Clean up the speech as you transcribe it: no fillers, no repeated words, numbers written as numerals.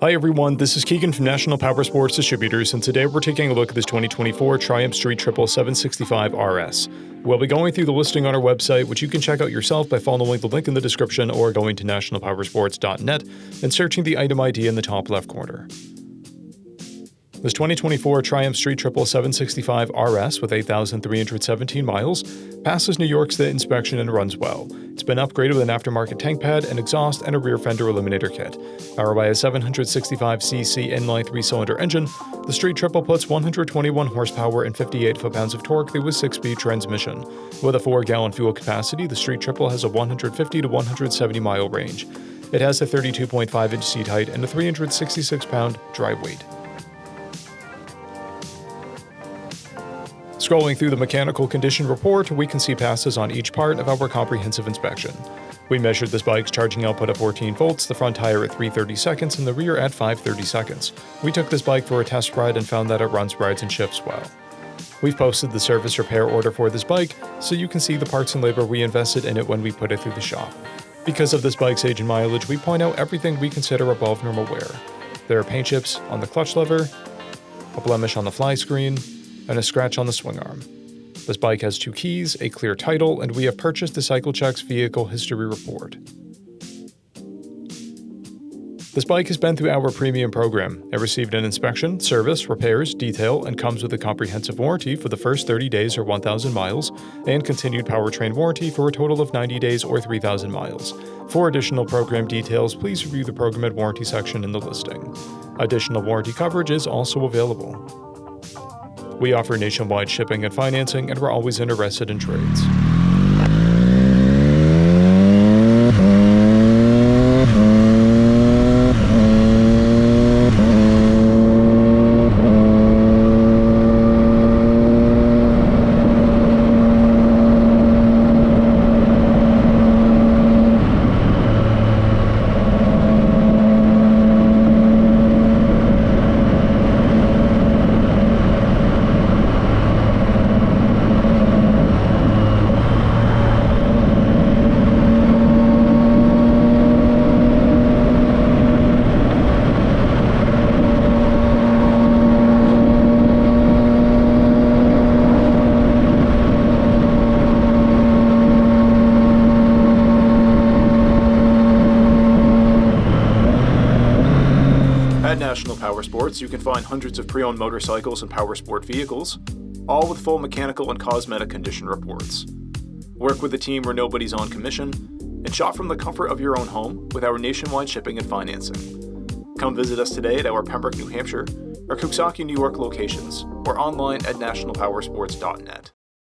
Hi everyone, this is Keegan from National Powersports Distributors, and today we're taking a look at this 2024 Triumph Street Triple 765 RS. We'll be going through the listing on our website, which you can check out yourself by following the link in the description or going to nationalpowersports.net and searching the item ID in the top left corner. This 2024 Triumph Street Triple 765 RS with 8,317 miles passes New York State inspection and runs well. It's been upgraded with an aftermarket tank pad, an exhaust, and a rear fender eliminator kit. Powered by a 765cc inline 3-cylinder engine, the Street Triple puts 121 horsepower and 58 foot-pounds of torque through a 6-speed transmission. With a 4-gallon fuel capacity, the Street Triple has a 150 to 170 mile range. It has a 32.5-inch seat height and a 366-pound dry weight. Scrolling through the mechanical condition report, we can see passes on each part of our comprehensive inspection. We measured this bike's charging output at 14 volts, the front tire at 330 seconds, and the rear at 530 seconds. We took this bike for a test ride and found that it runs, rides, and shifts well. We've posted the service repair order for this bike, so you can see the parts and labor we invested in it when we put it through the shop. Because of this bike's age and mileage, we point out everything we consider above normal wear. There are paint chips on the clutch lever, a blemish on the fly screen, and a scratch on the swing arm. This bike has 2 keys, a clear title, and we have purchased the CycleCheck's vehicle history report. This bike has been through our premium program. It received an inspection, service, repairs, detail, and comes with a comprehensive warranty for the first 30 days or 1,000 miles, and continued powertrain warranty for a total of 90 days or 3,000 miles. For additional program details, please review the program and warranty section in the listing. Additional warranty coverage is also available. We offer nationwide shipping and financing, and we're always interested in trades. At National Powersports, you can find hundreds of pre-owned motorcycles and powersport vehicles, all with full mechanical and cosmetic condition reports. Work with a team where nobody's on commission, and shop from the comfort of your own home with our nationwide shipping and financing. Come visit us today at our Pembroke, New Hampshire, or Coxsackie, New York locations, or online at nationalpowersports.net.